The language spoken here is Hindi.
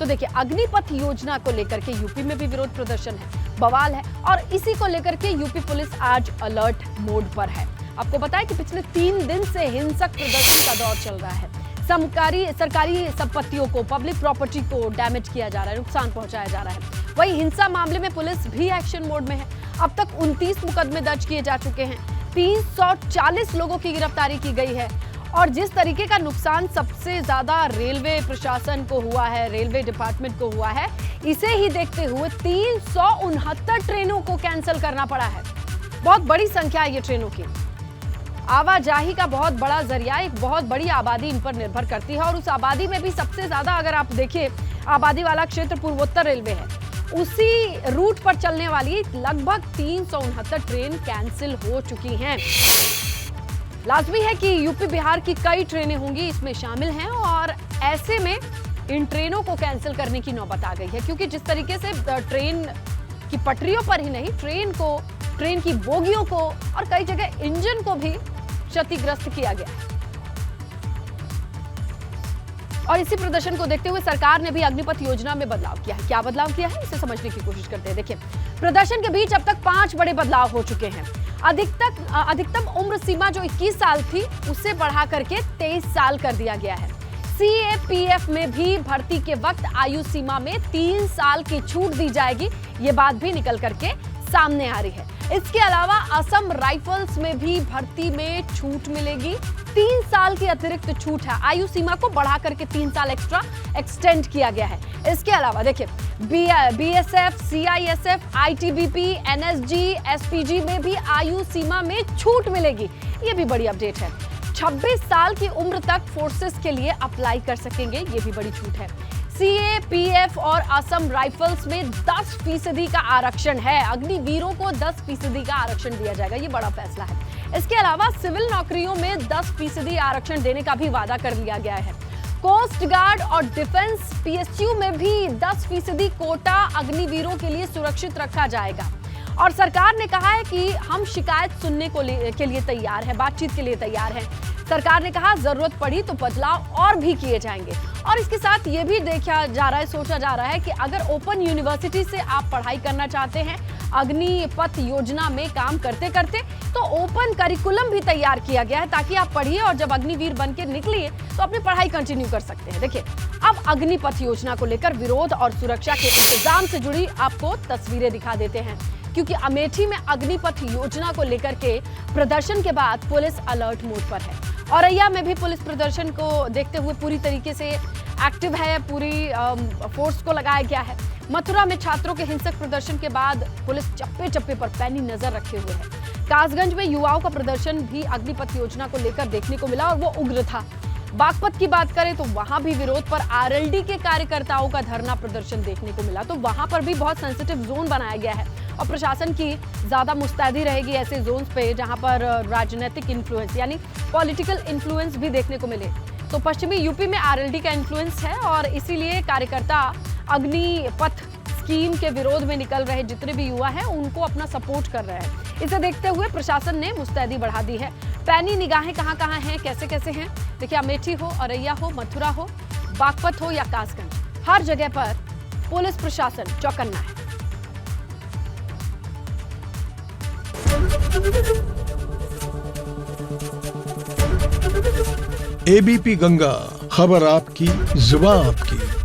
तो देखिए, अग्निपथ योजना को लेकर के यूपी में भी विरोध प्रदर्शन है, बवाल है, और इसी को लेकर के यूपी पुलिस आज अलर्ट मोड पर है। आपको बताएं कि पिछले 3 दिन से हिंसक प्रदर्शन का दौर चल रहा है। सरकारी संपत्तियों को, पब्लिक प्रॉपर्टी को डैमेज किया जा रहा है, नुकसान पहुंचाया जा रहा है। वहीं हिंसा मामले में पुलिस भी एक्शन मोड में है। अब तक 29 मुकदमे दर्ज किए जा चुके हैं, 340 लोगों की गिरफ्तारी की गई है। और जिस तरीके का नुकसान सबसे ज्यादा रेलवे प्रशासन को हुआ है, रेलवे डिपार्टमेंट को हुआ है, इसे ही देखते हुए 369 ट्रेनों को कैंसिल करना पड़ा है। बहुत बड़ी संख्या है ये ट्रेनों की। आवाजाही का बहुत बड़ा जरिया, एक बहुत बड़ी आबादी इन पर निर्भर करती है, और उस आबादी में भी सबसे ज्यादा अगर आप देखिए, आबादी वाला क्षेत्र पूर्वोत्तर रेलवे है। उसी रूट पर चलने वाली लगभग 369 ट्रेन कैंसिल हो चुकी हैं। लाजमी है कि यूपी बिहार की कई ट्रेनें होंगी इसमें शामिल हैं, और ऐसे में इन ट्रेनों को कैंसिल करने की नौबत आ गई है, क्योंकि जिस तरीके से ट्रेन की पटरियों पर ही नहीं, ट्रेन की बोगियों को और कई जगह इंजन को भी क्षतिग्रस्त किया गया है। और इसी प्रदर्शन को देखते हुए सरकार ने भी अग्निपथ योजना में बदलाव किया है। क्या बदलाव किया है, इसे समझने की कोशिश करते हैं। देखिए, प्रदर्शन के बीच अब तक 5 बड़े बदलाव हो चुके हैं। अधिकतम उम्र सीमा जो 21 साल थी, उसे बढ़ा करके 23 साल कर दिया गया है। सीएपीएफ में भी भर्ती के वक्त आयु सीमा में 3 साल की छूट दी जाएगी, ये बात भी निकल करके सामने आ रही है। इसके अलावा असम राइफल्स में भी भर्ती में छूट मिलेगी। 3 साल की अतिरिक्त छूट है, आयु सीमा को बढ़ा करके 3 साल एक्स्ट्रा एक्सटेंड किया गया है। इसके अलावा देखिए, BSF, CISF, ITBP, NSG, SPG में भी आयु सीमा में छूट मिलेगी। ये भी बड़ी अपडेट है। 26 साल की उम्र तक फोर्सेस के लिए अप्लाई कर सकेंगे, ये भी बड़ी छूट है। सीएपीएफ और असम राइफल्स में 10% का आरक्षण है। अग्निवीरों को 10% का आरक्षण दिया जाएगा, ये बड़ा फैसला है। इसके अलावा सिविल नौकरियों में 10% आरक्षण देने का भी वादा कर लिया गया है। कोस्ट गार्ड और डिफेंस पीएसयू में भी 10% कोटा अग्निवीरों के लिए सुरक्षित रखा जाएगा। और सरकार ने कहा है कि हम शिकायत सुनने के लिए तैयार है, बातचीत के लिए तैयार है। सरकार ने कहा जरूरत पड़ी तो बदलाव और भी किए जाएंगे। और इसके साथ ये भी देखा जा रहा है, सोचा जा रहा है कि अगर ओपन यूनिवर्सिटी से आप पढ़ाई करना चाहते हैं अग्निपथ योजना में काम करते करते, तो ओपन करिकुलम भी तैयार किया गया है, ताकि आप पढ़िए और जब अग्निवीर बन के निकलिए तो अपनी पढ़ाई कंटिन्यू कर सकते हैं। देखिए, अब अग्निपथ योजना को लेकर विरोध और सुरक्षा के इंतजाम से जुड़ी आपको तस्वीरें दिखा देते हैं, क्योंकि अमेठी में अग्निपथ योजना को लेकर के प्रदर्शन के बाद पुलिस अलर्ट मोड पर है। औरैया में भी पुलिस प्रदर्शन को देखते हुए पूरी तरीके से एक्टिव है, पूरी फोर्स को लगाया गया है। मथुरा में छात्रों के हिंसक प्रदर्शन के बाद पुलिस चप्पे चप्पे पर पैनी नजर रखे हुए है। कासगंज में युवाओं का प्रदर्शन भी अग्निपथ योजना को लेकर देखने को मिला, और वो उग्र था। बागपत की बात करें तो वहां भी विरोध पर आरएलडी के कार्यकर्ताओं का धरना प्रदर्शन देखने को मिला। तो वहां पर भी बहुत सेंसिटिव जोन बनाया गया है, और प्रशासन की ज्यादा मुस्तैदी रहेगी ऐसे जोन्स पे जहां पर राजनीतिक इन्फ्लुएंस यानी पॉलिटिकल इन्फ्लुएंस भी देखने को मिले। तो पश्चिमी यूपी में आरएलडी का इन्फ्लुएंस है, और इसीलिए कार्यकर्ता अग्निपथ स्कीम के विरोध में निकल रहे जितने भी युवा हैं उनको अपना सपोर्ट कर रहे हैं। इसे देखते हुए प्रशासन ने मुस्तैदी बढ़ा दी है। पैनी निगाहें कहां कहां हैं, कैसे कैसे हैं, देखिए, अमेठी हो, औरैया हो, मथुरा हो, बागपत हो या कासगंज, हर जगह पर पुलिस प्रशासन चौकन्ना है। एबीपी गंगा, खबर आपकी, जुबान आपकी।